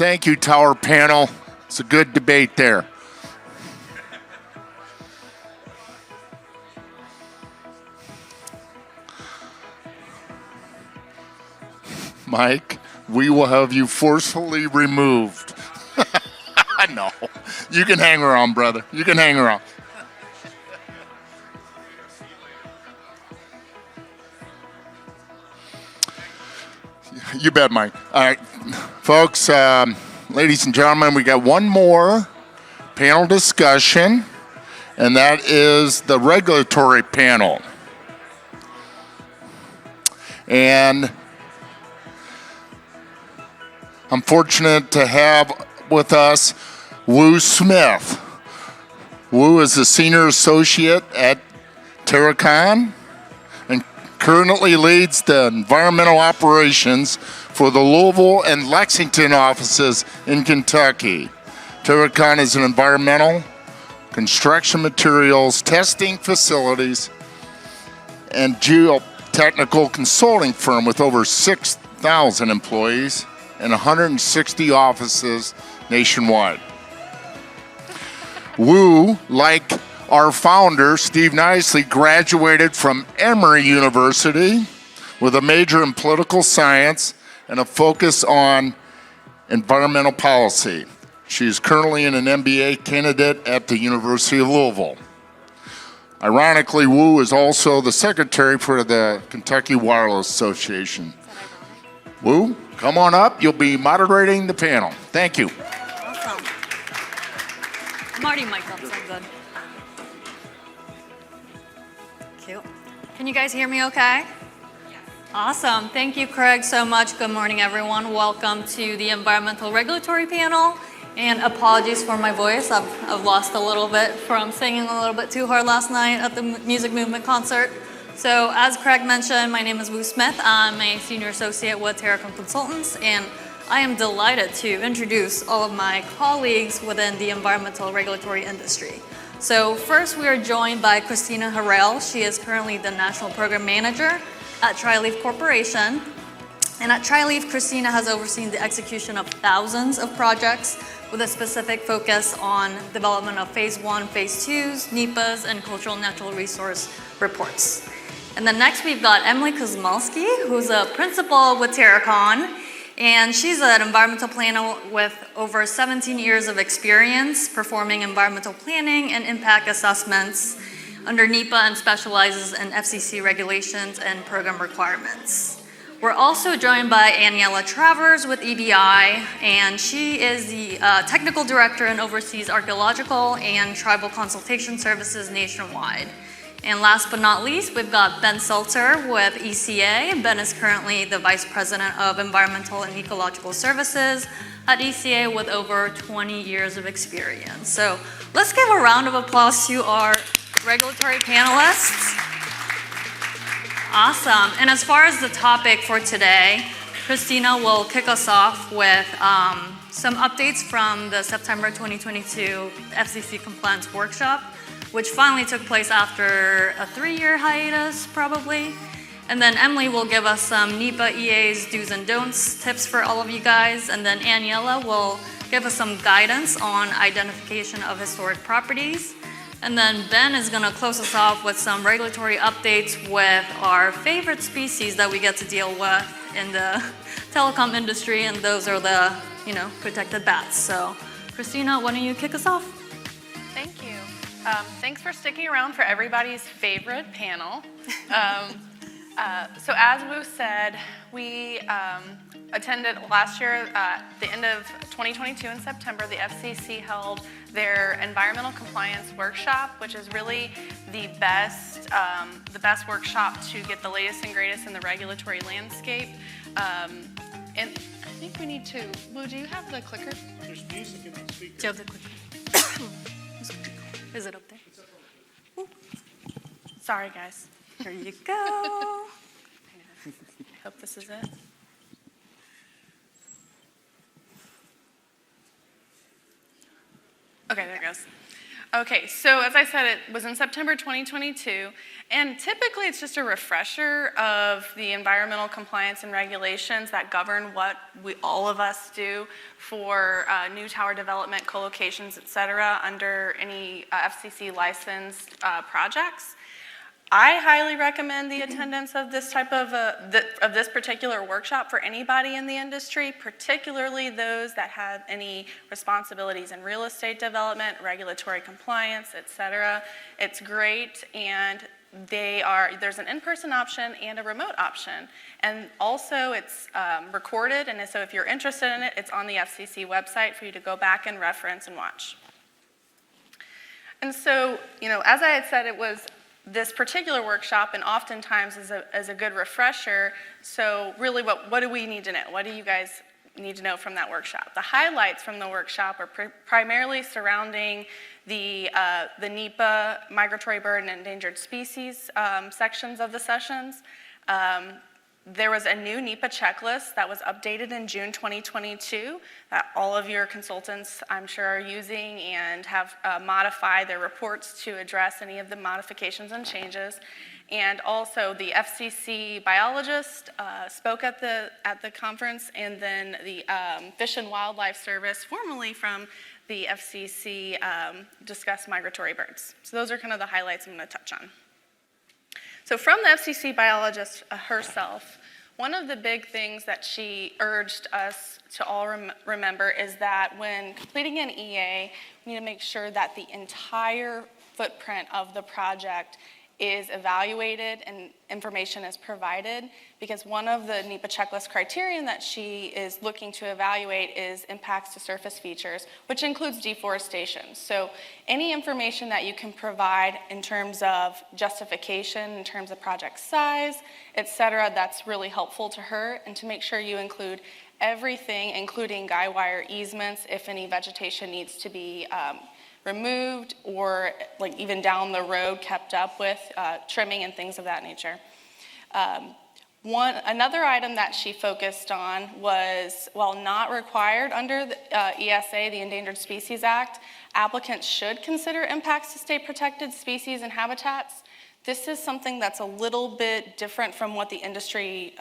Thank you, Tower Panel. It's a good debate there. Mike, we will have you forcefully removed. No, you can hang around, brother. You can hang around. You bet, Mike. All right, folks, ladies and gentlemen, we got one more panel discussion, and that is the regulatory panel. And I'm fortunate to have with us Wu Smith. Wu is a senior associate at Terracon and currently leads the environmental operations for the Louisville and Lexington offices in Kentucky. Terracon is an environmental, construction materials, testing facilities, and geotechnical consulting firm with over 6,000 employees and 160 offices nationwide. Wu, like our founder, Steve Nicely, graduated from Emory University with a major in political science and a focus on environmental policy. She is currently an MBA candidate at the University of Louisville. Ironically, Wu is also the secretary for the Kentucky Wireless Association. Wu, come on up. You'll be moderating the panel. Thank you. Awesome. I'm already mic'd up, so I'm good. Cute. Can you guys hear me okay? Awesome. Thank you, Craig, so much. Good morning, everyone. Welcome to the Environmental Regulatory Panel. And apologies for my voice. I've lost a little bit from singing a little bit too hard last night at the Music Movement concert. So as Craig mentioned, my name is Wu Smith. I'm a senior associate with Terracon Consultants, and I am delighted to introduce all of my colleagues within the environmental regulatory industry. So first, we are joined by Christina Harrell. She is currently the National Program Manager at Tri-Leaf Corporation. And at Tri-Leaf, Christina has overseen the execution of thousands of projects with a specific focus on development of Phase 1, Phase 2s, NEPAs, and cultural natural resource reports. And then next we've got Emily Kozmalski, who's a principal with Terracon, and she's an environmental planner with over 17 years of experience performing environmental planning and impact assessments under NEPA and specializes in FCC regulations and program requirements. We're also joined by Aniela Travers with EDI, and she is the technical director and oversees archaeological and tribal consultation services nationwide. And last but not least, we've got Ben Seltzer with ECA. Ben is currently the Vice President of Environmental and Ecological Services at ECA with over 20 years of experience. So let's give a round of applause to our regulatory panelists. Awesome. And as far as the topic for today, Christina will kick us off with some updates from the September 2022 FCC Compliance Workshop, which finally took place after a 3-year hiatus, probably. And then Emily will give us some NEPA EA's do's and don'ts tips for all of you guys. And then Aniela will give us some guidance on identification of historic properties. And then Ben is gonna close us off with some regulatory updates with our favorite species that we get to deal with in the telecom industry, and those are the, protected bats. So, Christina, why don't you kick us off? Thank you. Thanks for sticking around for everybody's favorite panel. So as Wu said, we attended last year, the end of 2022 in September, the FCC held their environmental compliance workshop, which is really the best workshop to get the latest and greatest in the regulatory landscape. And I think we need to, Wu, do you have the clicker? There's music in the speaker. Do you have the clicker? Is it up there? Ooh. Sorry, guys. Here you go. I hope this is it. Okay, there it goes. Okay, so as I said, it was in September 2022, and typically it's just a refresher of the environmental compliance and regulations that govern what all of us do for new tower development, co-locations, et cetera, under any FCC licensed projects. I highly recommend the attendance of this type of this particular workshop for anybody in the industry, particularly those that have any responsibilities in real estate development, regulatory compliance, et cetera. It's great, and there's an in-person option and a remote option. And also it's recorded, and so if you're interested in it, it's on the FCC website for you to go back and reference and watch. And so, as I had said, it was this particular workshop, and oftentimes is a good refresher. So really, what do we need to know? What do you guys need to know from that workshop? The highlights from the workshop are primarily surrounding the NEPA, Migratory Bird and Endangered Species sections of the sessions. There was a new NEPA checklist that was updated in June 2022 that all of your consultants, I'm sure, are using and have modified their reports to address any of the modifications and changes. And also the FCC biologist spoke at the conference, and then the Fish and Wildlife Service, formerly from the FCC, discussed migratory birds. So those are kind of the highlights I'm going to touch on. So from the FCC biologist herself, one of the big things that she urged us to all remember is that when completing an EA, we need to make sure that the entire footprint of the project is evaluated and information is provided, because one of the NEPA checklist criterion that she is looking to evaluate is impacts to surface features, which includes deforestation. So any information that you can provide in terms of justification, in terms of project size, et cetera, that's really helpful to her, and to make sure you include everything, including guy wire easements, if any vegetation needs to be removed, or like even down the road kept up with, trimming and things of that nature. Another item that she focused on was, while not required under the ESA, the Endangered Species Act, applicants should consider impacts to state protected species and habitats. This is something that's a little bit different from what the industry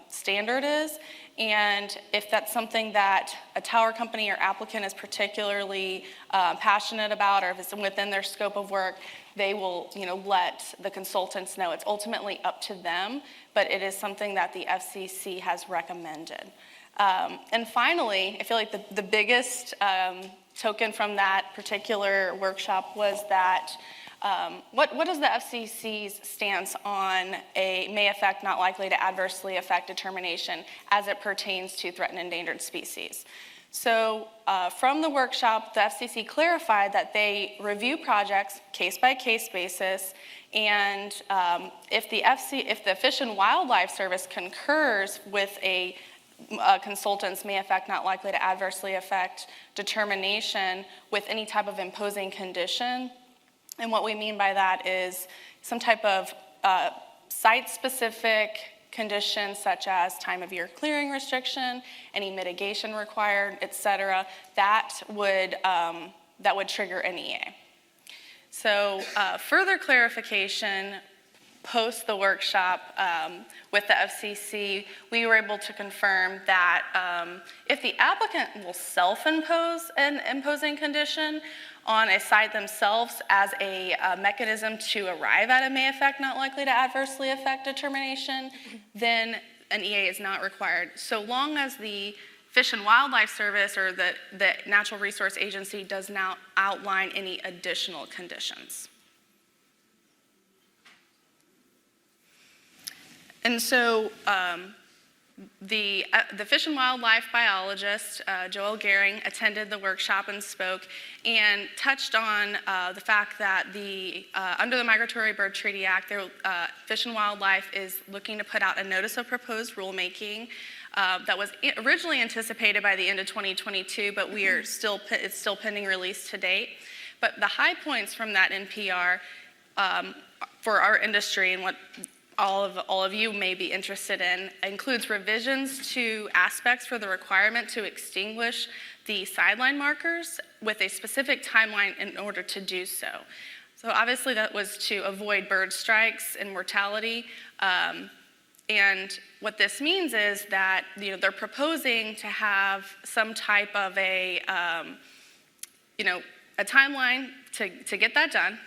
standard is, and if that's something that a tower company or applicant is particularly passionate about, or if it's within their scope of work, they will let the consultants know. It's ultimately up to them, but it is something that the FCC has recommended. And finally, I feel like the biggest token from that particular workshop was that what is the FCC's stance on a may affect, not likely to adversely affect determination as it pertains to threatened endangered species? So from the workshop, the FCC clarified that they review projects case-by-case basis, and if the Fish and Wildlife Service concurs with a consultants may affect, not likely to adversely affect determination with any type of imposing condition. And what we mean by that is some type of site-specific conditions, such as time of year clearing restriction, any mitigation required, et cetera, that would trigger an EA. So further clarification post the workshop with the FCC, we were able to confirm that if the applicant will self-impose an imposing condition on a site themselves as a mechanism to arrive at a may affect, not likely to adversely affect determination, then an EA is not required, so long as the Fish and Wildlife Service or the Natural Resource Agency does not outline any additional conditions. And so the Fish and Wildlife biologist, Joel Gehring, attended the workshop and spoke and touched on the fact that under the Migratory Bird Treaty Act, Fish and Wildlife is looking to put out a notice of proposed rulemaking that was originally anticipated by the end of 2022, but it's still pending release to date. But the high points from that NPR for our industry and what all of you may be interested in includes revisions to aspects for the requirement to extinguish the sideline markers with a specific timeline in order to do so. So obviously that was to avoid bird strikes and mortality. And what this means is that they're proposing to have some type of a timeline to get that done,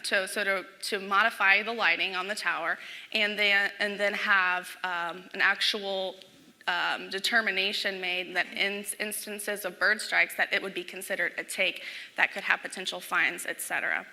to modify the lighting on the tower, and then have an actual determination made that in instances of bird strikes that it would be considered a take that could have potential fines, et cetera.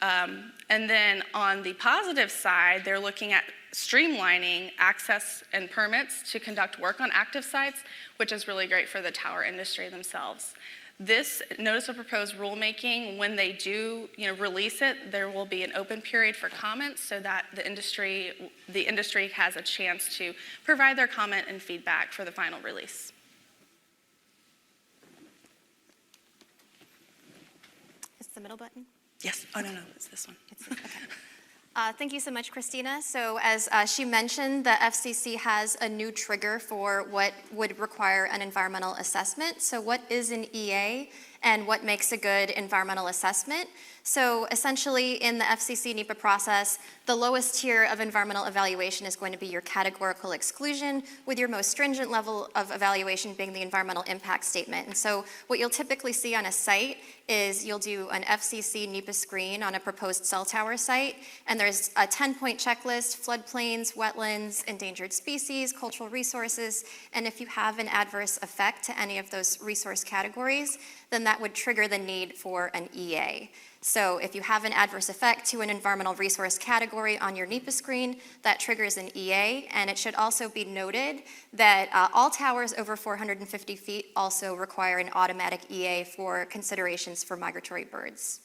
And then on the positive side, they're looking at streamlining access and permits to conduct work on active sites, which is really great for the tower industry themselves. This notice of proposed rulemaking, when they do release it, there will be an open period for comments so that the industry has a chance to provide their comment and feedback for the final release. Is the middle button? Yes. Oh, no, it's this one. Okay. Thank you so much, Christina. So as she mentioned, the FCC has a new trigger for what would require an environmental assessment. So what is an EA and what makes a good environmental assessment? So essentially in the FCC NEPA process, the lowest tier of environmental evaluation is going to be your categorical exclusion, with your most stringent level of evaluation being the environmental impact statement. And so what you'll typically see on a site is you'll do an FCC NEPA screen on a proposed cell tower site, and there's a 10-point checklist: floodplains, wetlands, endangered species, cultural resources, and if you have an adverse effect to any of those resource categories, then that would trigger the need for an EA. So if you have an adverse effect to an environmental resource category on your NEPA screen, that triggers an EA, and it should also be noted that all towers over 450 feet also require an automatic EA for considerations for migratory birds.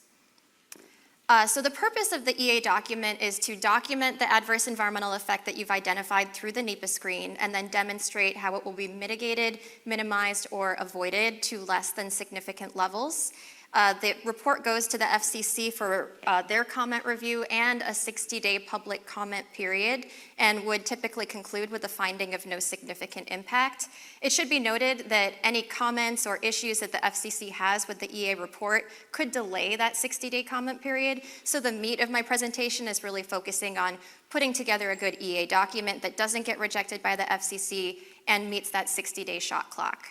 So the purpose of the EA document is to document the adverse environmental effect that you've identified through the NEPA screen, and then demonstrate how it will be mitigated, minimized, or avoided to less than significant levels. The report goes to the FCC for their comment review and a 60-day public comment period, and would typically conclude with a finding of no significant impact. It should be noted that any comments or issues that the FCC has with the EA report could delay that 60-day comment period. So the meat of my presentation is really focusing on putting together a good EA document that doesn't get rejected by the FCC and meets that 60-day shot clock.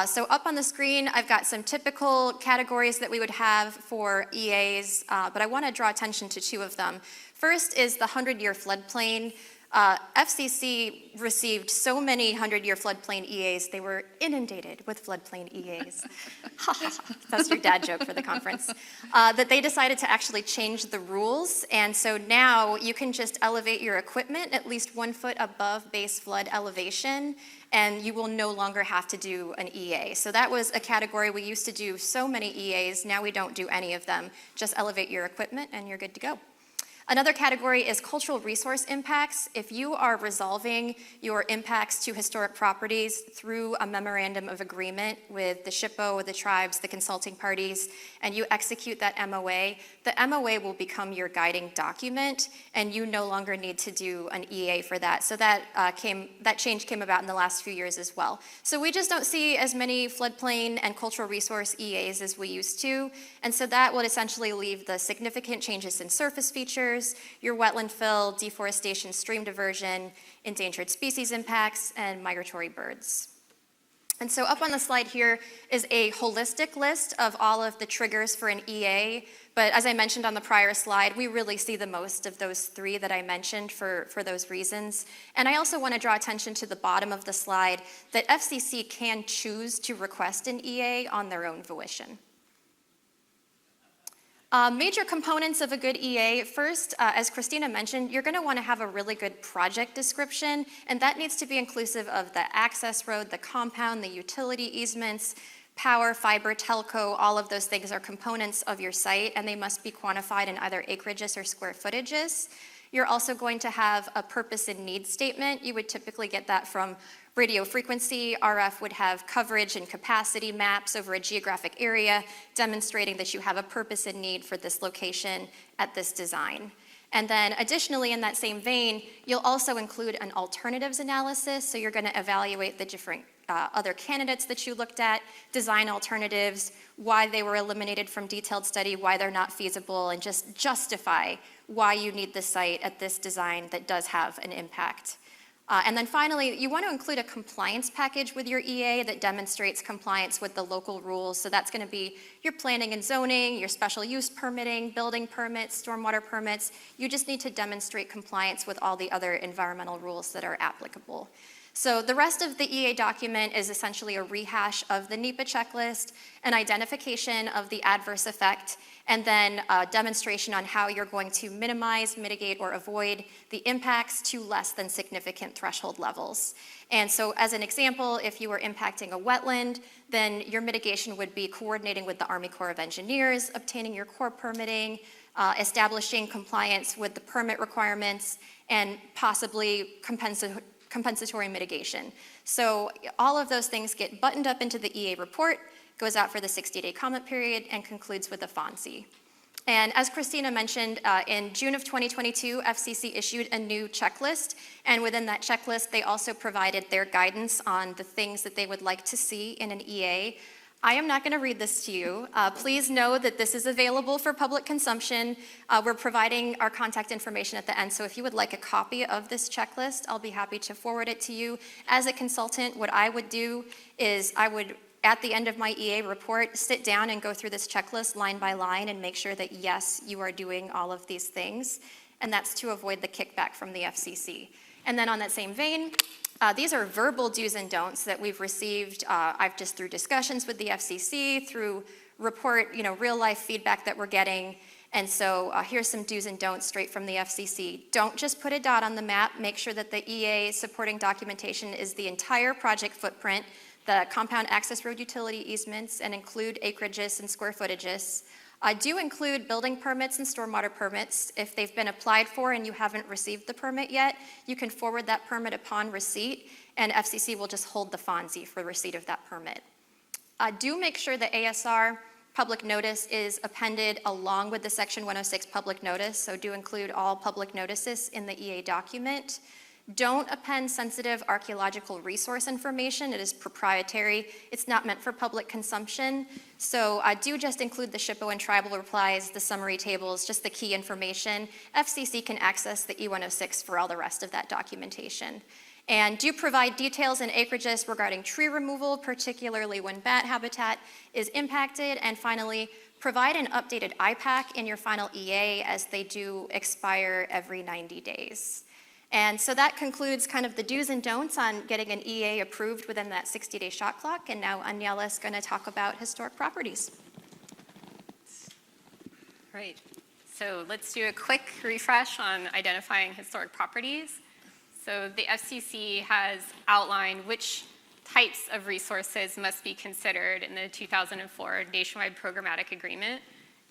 So up on the screen, I've got some typical categories that we would have for EAs, but I want to draw attention to two of them. First is the 100-year floodplain. FCC received so many 100-year floodplain EAs, they were inundated with floodplain EAs. That's your dad joke for the conference. That they decided to actually change the rules, and so now you can just elevate your equipment at least 1 foot above base flood elevation, and you will no longer have to do an EA. So that was a category we used to do so many EAs, now we don't do any of them. Just elevate your equipment and you're good to go. Another category is cultural resource impacts. If you are resolving your impacts to historic properties through a memorandum of agreement with the SHPO, the tribes, the consulting parties, and you execute that MOA, the MOA will become your guiding document, and you no longer need to do an EA for that. So that change came about in the last few years as well. So we just don't see as many floodplain and cultural resource EAs as we used to, and so that would essentially leave the significant changes in surface features, your wetland fill, deforestation, stream diversion, endangered species impacts, and migratory birds. And so up on the slide here is a holistic list of all of the triggers for an EA, but as I mentioned on the prior slide, we really see the most of those three that I mentioned for those reasons. And I also want to draw attention to the bottom of the slide that FCC can choose to request an EA on their own volition. Major components of a good EA. First, as Christina mentioned, you're going to want to have a really good project description, and that needs to be inclusive of the access road, the compound, the utility easements, power, fiber, telco. All of those things are components of your site, and they must be quantified in either acreages or square footages. You're also going to have a purpose and need statement. You would typically get that from radio frequency. RF would have coverage and capacity maps over a geographic area demonstrating that you have a purpose and need for this location at this design. And then additionally, in that same vein, you'll also include an alternatives analysis. So you're going to evaluate the different other candidates that you looked at, design alternatives, why they were eliminated from detailed study, why they're not feasible, and just justify why you need the site at this design that does have an impact. And then finally, you want to include a compliance package with your EA that demonstrates compliance with the local rules. So that's going to be your planning and zoning, your special use permitting, building permits, stormwater permits. You just need to demonstrate compliance with all the other environmental rules that are applicable. So the rest of the EA document is essentially a rehash of the NEPA checklist, an identification of the adverse effect, and then a demonstration on how you're going to minimize, mitigate, or avoid the impacts to less than significant threshold levels. And so as an example, if you were impacting a wetland, then your mitigation would be coordinating with the Army Corps of Engineers, obtaining your Corps permitting, establishing compliance with the permit requirements, and possibly compensatory mitigation. So all of those things get buttoned up into the EA report, goes out for the 60-day comment period, and concludes with a FONSI. And as Christina mentioned, in June of 2022, FCC issued a new checklist, and within that checklist, they also provided their guidance on the things that they would like to see in an EA. I am not going to read this to you. Please know that this is available for public consumption. We're providing our contact information at the end, so if you would like a copy of this checklist, I'll be happy to forward it to you. As a consultant, what I would do is I would, at the end of my EA report, sit down and go through this checklist line by line and make sure that, yes, you are doing all of these things, and that's to avoid the kickback from the FCC. And then on that same vein, these are verbal do's and don'ts that we've received. I've just through discussions with the FCC, through report, real life feedback that we're getting. And so here's some do's and don'ts straight from the FCC. Don't just put a dot on the map. Make sure that the EA supporting documentation is the entire project footprint, the compound access road utility easements, and include acreages and square footages. Do include building permits and stormwater permits. If they've been applied for and you haven't received the permit yet, you can forward that permit upon receipt, and FCC will just hold the FONSI for receipt of that permit. Do make sure the ASR public notice is appended along with the Section 106 public notice, so do include all public notices in the EA document. Don't append sensitive archaeological resource information. It is proprietary. It's not meant for public consumption. So do just include the SHPO and tribal replies, the summary tables, just the key information. FCC can access the E106 for all the rest of that documentation. And do provide details and acreages regarding tree removal, particularly when bat habitat is impacted. And finally, provide an updated IPAC in your final EA, as they do expire every 90 days. And so that concludes kind of the do's and don'ts on getting an EA approved within that 60-day shot clock. And now Aniela is going to talk about historic properties. Right. So let's do a quick refresh on identifying historic properties. So the FCC has outlined which types of resources must be considered in the 2004 Nationwide Programmatic Agreement.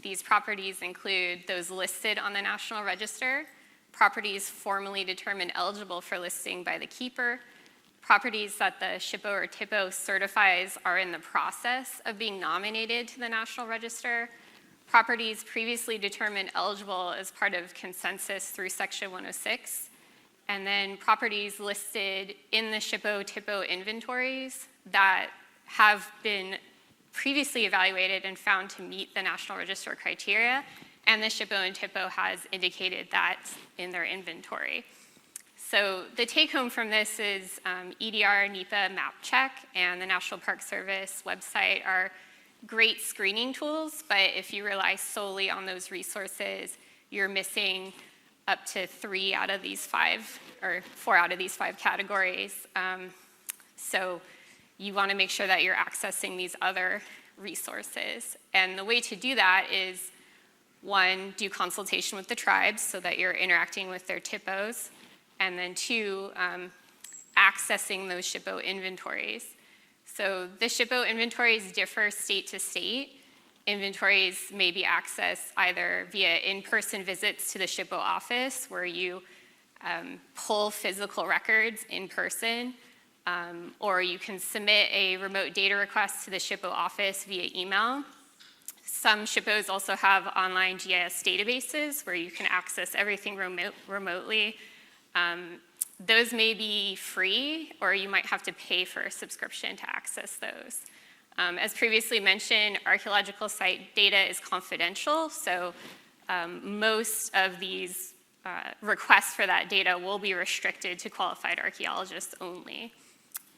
These properties include those listed on the National Register, properties formally determined eligible for listing by the keeper, properties that the SHPO or TIPO certifies are in the process of being nominated to the National Register, properties previously determined eligible as part of consensus through Section 106, and then properties listed in the SHPO, TIPO inventories that have been previously evaluated and found to meet the National Register criteria, and the SHPO and TIPO has indicated that in their inventory. So the take home from this is EDR, NEPA, Map Check, and the National Park Service website are great screening tools, but if you rely solely on those resources, you're missing up to 3 out of these 5, or 4 out of these 5 categories. So you want to make sure that you're accessing these other resources. And the way to do that is, 1, do consultation with the tribes so that you're interacting with their TIPOs, and then 2, accessing those SHPO inventories. So the SHPO inventories differ state to state. Inventories may be accessed either via in-person visits to the SHPO office, where you pull physical records in person, or you can submit a remote data request to the SHPO office via email. Some SHPOs also have online GIS databases where you can access everything remotely. Those may be free, or you might have to pay for a subscription to access those. As previously mentioned, archaeological site data is confidential, so most of these requests for that data will be restricted to qualified archaeologists only.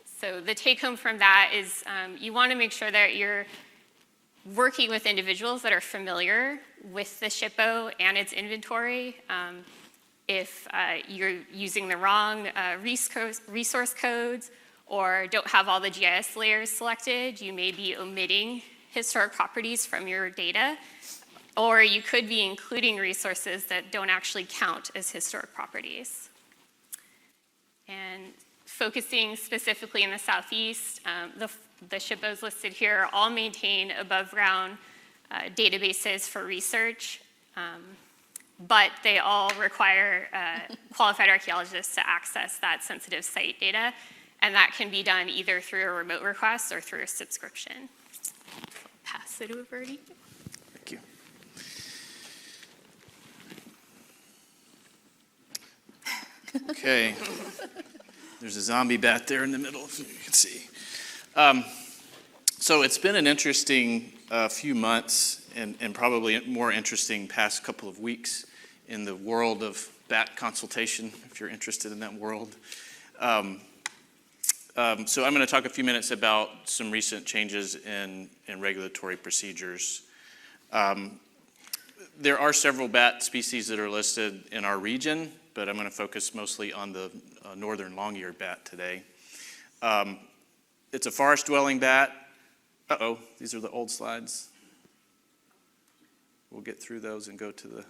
So the take home from that is you want to make sure that you're working with individuals that are familiar with the SHPO and its inventory. If you're using the wrong resource codes or don't have all the GIS layers selected, you may be omitting historic properties from your data, or you could be including resources that don't actually count as historic properties. And focusing specifically in the Southeast, the SHPOs listed here all maintain above ground databases for research, but they all require qualified archaeologists to access that sensitive site data, and that can be done either through a remote request or through a subscription. Pass it over to you. Thank you. Okay. There's a zombie bat there in the middle, if you can see. So it's been an interesting few months and probably more interesting past couple of weeks in the world of bat consultation, if you're interested in that world. So I'm going to talk a few minutes about some recent changes in regulatory procedures. There are several bat species that are listed in our region, but I'm going to focus mostly on the northern long-eared bat today. It's a forest-dwelling bat. Uh-oh, these are the old slides. We'll get through those and go to the...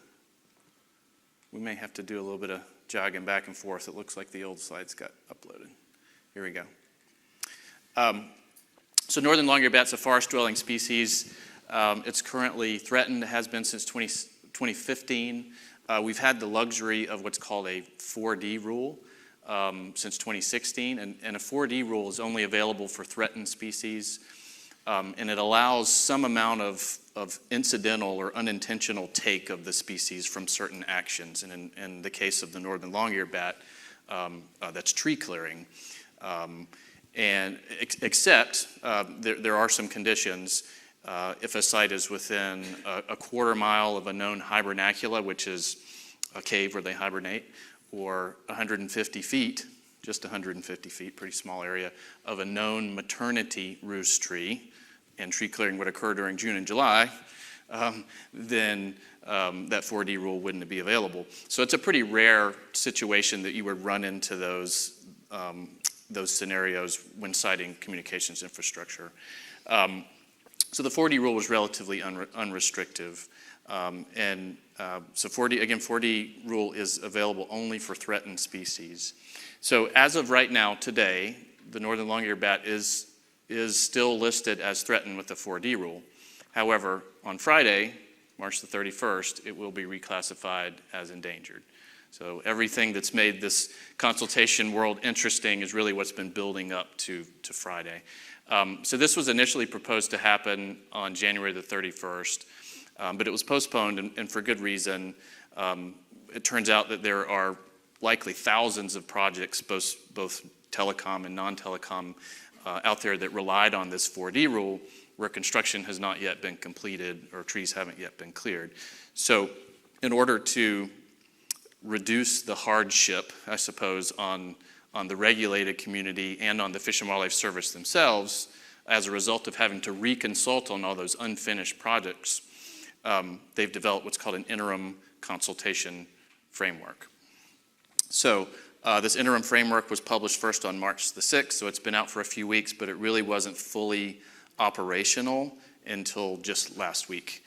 We may have to do a little bit of jogging back and forth. It looks like the old slides got uploaded. Here we go. So northern long-eared bat's a forest-dwelling species. It's currently threatened, has been since 2015. We've had the luxury of what's called a 4D rule since 2016, and a 4D rule is only available for threatened species, and it allows some amount of incidental or unintentional take of the species from certain actions, and in the case of the northern long-eared bat, that's tree clearing. And except there are some conditions. If a site is within a quarter mile of a known hibernacula, which is a cave where they hibernate, or 150 feet, just 150 feet, pretty small area, of a known maternity roost tree, and tree clearing would occur during June and July, then that 4D rule wouldn't be available. So it's a pretty rare situation that you would run into those scenarios when citing communications infrastructure. So the 4D rule was relatively unrestrictive. So 4D rule is available only for threatened species. So as of right now, today, the northern long-eared bat is still listed as threatened with the 4D rule. However, on Friday, March the 31st, it will be reclassified as endangered. So everything that's made this consultation world interesting is really what's been building up to Friday. So this was initially proposed to happen on January the 31st, but it was postponed, and for good reason. It turns out that there are likely thousands of projects, both telecom and non-telecom, out there that relied on this 4D rule, where construction has not yet been completed or trees haven't yet been cleared. So in order to reduce the hardship, I suppose, on the regulated community and on the Fish and Wildlife Service themselves, as a result of having to reconsult on all those unfinished projects, they've developed what's called an interim consultation framework. So this interim framework was published first on March the 6th, so it's been out for a few weeks, but it really wasn't fully operational until just last week.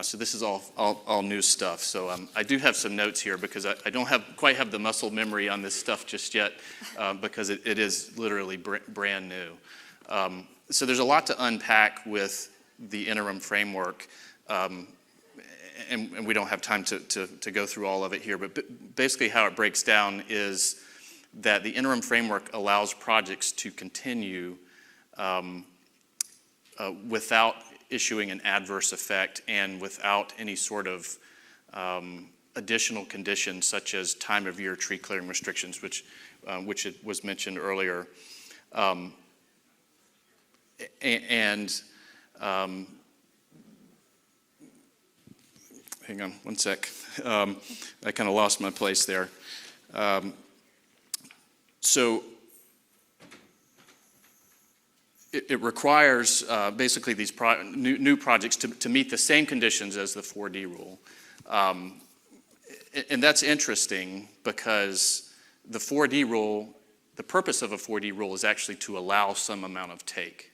So this is all new stuff. So I do have some notes here because I don't quite have the muscle memory on this stuff just yet because it is literally brand new. So there's a lot to unpack with the interim framework, and we don't have time to go through all of it here, but basically how it breaks down is that the interim framework allows projects to continue without issuing an adverse effect and without any sort of additional conditions such as time of year tree clearing restrictions, which it was mentioned earlier. Hang on one sec. I kind of lost my place there. So it requires basically these new projects to meet the same conditions as the 4D rule. And that's interesting because the 4D rule, the purpose of a 4D rule is actually to allow some amount of take.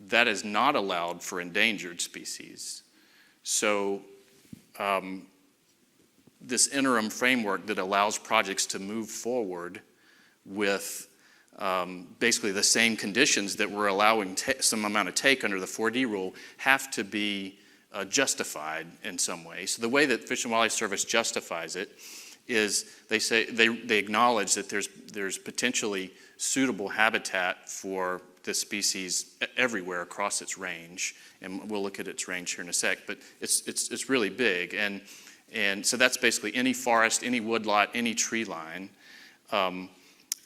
That is not allowed for endangered species. So this interim framework that allows projects to move forward with basically the same conditions that we're allowing some amount of take under the 4D rule have to be justified in some way. So the way that Fish and Wildlife Service justifies it is they acknowledge that there's potentially suitable habitat for this species everywhere across its range, and we'll look at its range here in a sec. But it's really big, and so that's basically any forest, any woodlot, any tree line,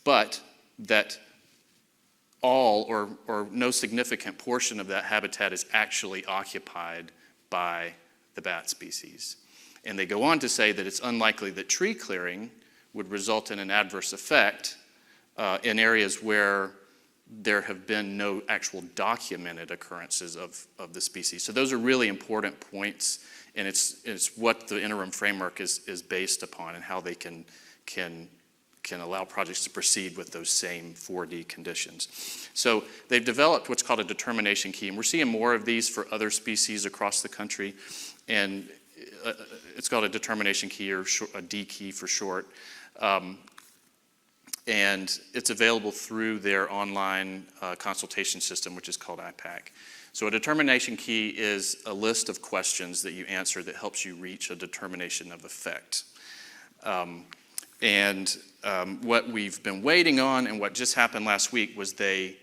but that all or no significant portion of that habitat is actually occupied by the bat species. And they go on to say that it's unlikely that tree clearing would result in an adverse effect in areas where there have been no actual documented occurrences of the species. So those are really important points, and it's what the interim framework is based upon and how they can allow projects to proceed with those same 4D conditions. So they've developed what's called a determination key, and we're seeing more of these for other species across the country, and it's called a determination key, or a D key for short. And it's available through their online consultation system, which is called IPAC. So a determination key is a list of questions that you answer that helps you reach a determination of effect. What we've been waiting on and what just happened last week was they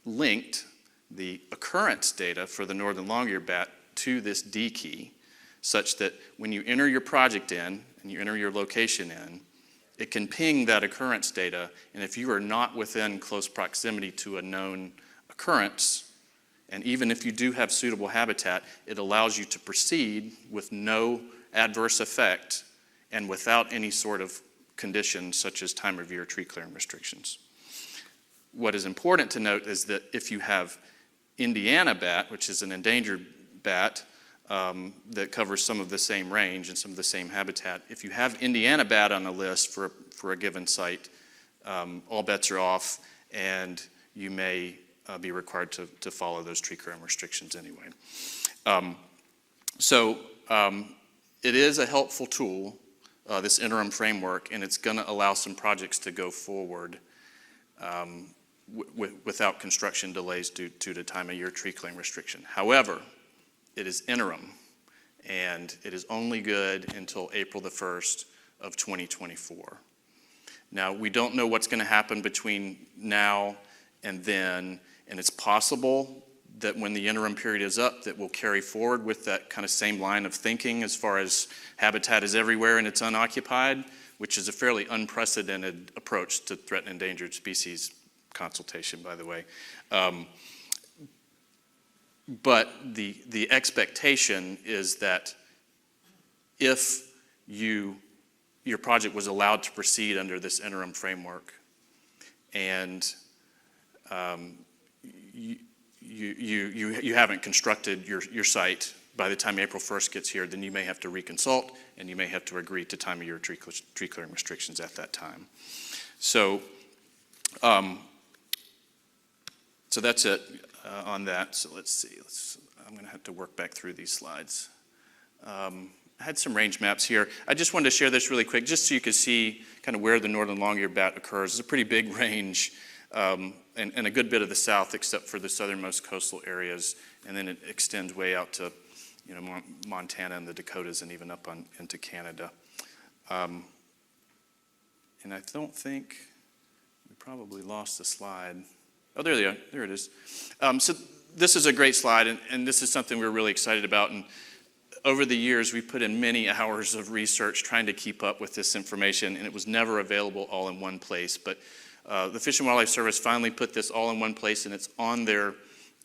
linked the occurrence data for the northern long-eared bat to this D key, such that when you enter your project in and you enter your location in, it can ping that occurrence data, and if you are not within close proximity to a known occurrence, and even if you do have suitable habitat, it allows you to proceed with no adverse effect and without any sort of conditions such as time of year tree clearing restrictions. What is important to note is that if you have Indiana bat, which is an endangered bat, that covers some of the same range and some of the same habitat. If you have Indiana bat on the list for a given site, all bets are off, and you may be required to follow those tree clearing restrictions anyway. It is a helpful tool, this interim framework, and it's going to allow some projects to go forward without construction delays due to time of year tree clearing restriction. However, it is interim, and it is only good until April the 1st of 2024. Now, we don't know what's going to happen between now and then, and it's possible that when the interim period is up that we'll carry forward with that kind of same line of thinking as far as habitat is everywhere and it's unoccupied, which is a fairly unprecedented approach to threatened endangered species consultation, by the way. But the expectation is that if your project was allowed to proceed under this interim framework, and you haven't constructed your site by the time April 1st gets here, then you may have to reconsult, and you may have to agree to time of year tree clearing restrictions at that time. So that's it on that. So let's see. I'm going to have to work back through these slides. I had some range maps here. I just wanted to share this really quick, just so you could see kind of where the northern long-eared bat occurs. It's a pretty big range, and a good bit of the south, except for the southernmost coastal areas, and then it extends way out to, Montana and the Dakotas, and even up into Canada. And I don't think we probably lost the slide. Oh, there they are. There it is. So this is a great slide, and this is something we're really excited about. And over the years, we put in many hours of research trying to keep up with this information, and it was never available all in one place. But the Fish and Wildlife Service finally put this all in one place, and it's on their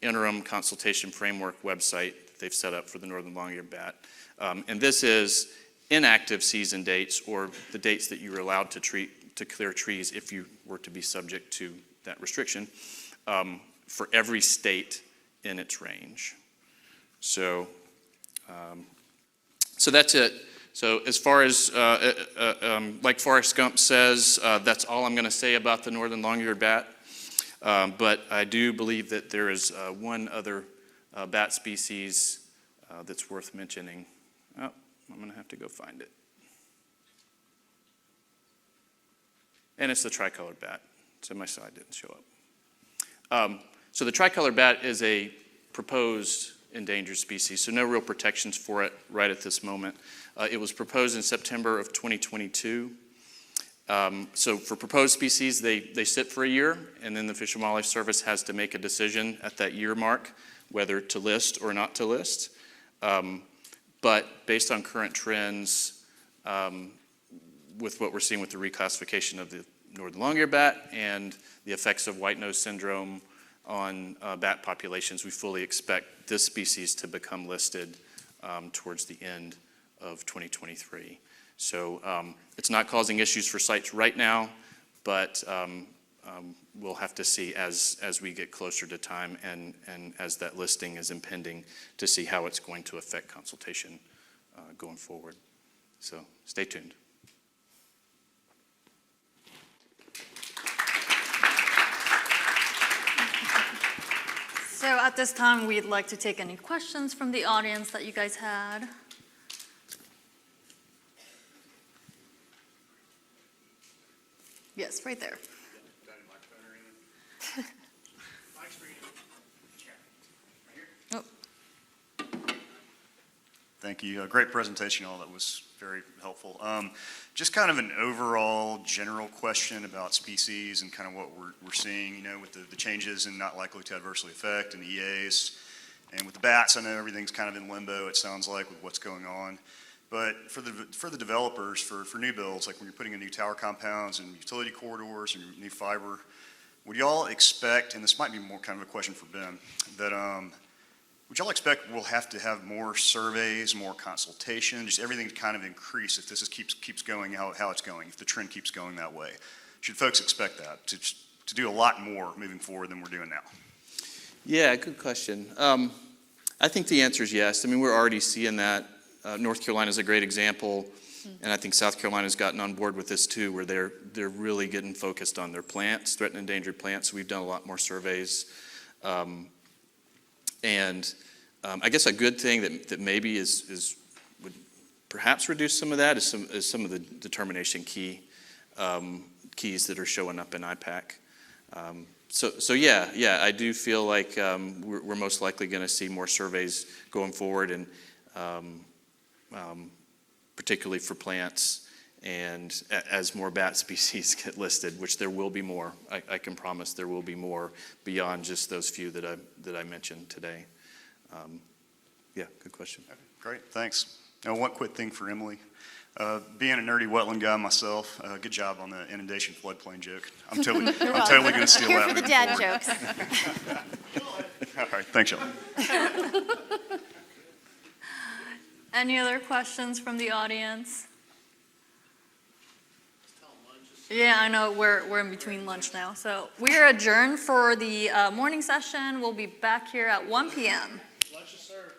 interim consultation framework website that they've set up for the northern long-eared bat. And this is inactive season dates, or the dates that you were allowed to clear trees if you were to be subject to that restriction, for every state in its range. So that's it. So as far as, like Forrest Gump says, that's all I'm going to say about the northern long-eared bat. But I do believe that there is one other bat species that's worth mentioning. Oh, I'm going to have to go find it. And it's the tricolored bat. So my slide didn't show up. So the tricolored bat is a proposed endangered species, so no real protections for it right at this moment. It was proposed in September of 2022. So for proposed species, they sit for a year, and then the Fish and Wildlife Service has to make a decision at that year mark whether to list or not to list. But based on current trends, with what we're seeing with the reclassification of the northern long-eared bat and the effects of white nose syndrome on bat populations, we fully expect this species to become listed towards the end of 2023. So it's not causing issues for sites right now, but we'll have to see as we get closer to time and as that listing is impending to see how it's going to affect consultation going forward. So stay tuned. So at this time, we'd like to take any questions from the audience that you guys had. Yes, right there. Oh, Thank you. Great presentation, all. That was very helpful. Just kind of an overall general question about species and kind of what we're seeing, with the changes and not likely to adversely affect and EAs. And with the bats, I know everything's kind of in limbo, it sounds like, with what's going on. But for the developers, for new builds, like when you're putting in new tower compounds and utility corridors and new fiber, would y'all expect, and this might be more kind of a question for Ben, that would y'all expect we'll have to have more surveys, more consultation, just everything to kind of increase if this keeps going how it's going, if the trend keeps going that way? Should folks expect that, to do a lot more moving forward than we're doing now? Yeah, good question. I think the answer is yes. I mean, we're already seeing that. North Carolina is a great example, and I think South Carolina's gotten on board with this too, where they're really getting focused on their plants, threatened and endangered plants. So we've done a lot more surveys. And I guess a good thing that maybe would perhaps reduce some of that is some of the determination keys that are showing up in IPAC. So yeah, I do feel like we're most likely going to see more surveys going forward, and particularly for plants, and as more bat species get listed, which there will be more. I can promise there will be more beyond just those few that I mentioned today. Yeah, good question. Okay, great, thanks. Now, one quick thing for Emily. Being a nerdy wetland guy myself, good job on the inundation floodplain joke. I'm totally going to steal Here that. for the moving dad forward. jokes. All right, thanks, y'all. any other questions from the audience? Yeah, I know, we're in between lunch now. So we're adjourned for the morning session. We'll be back here at 1 p.m. Lunch is served.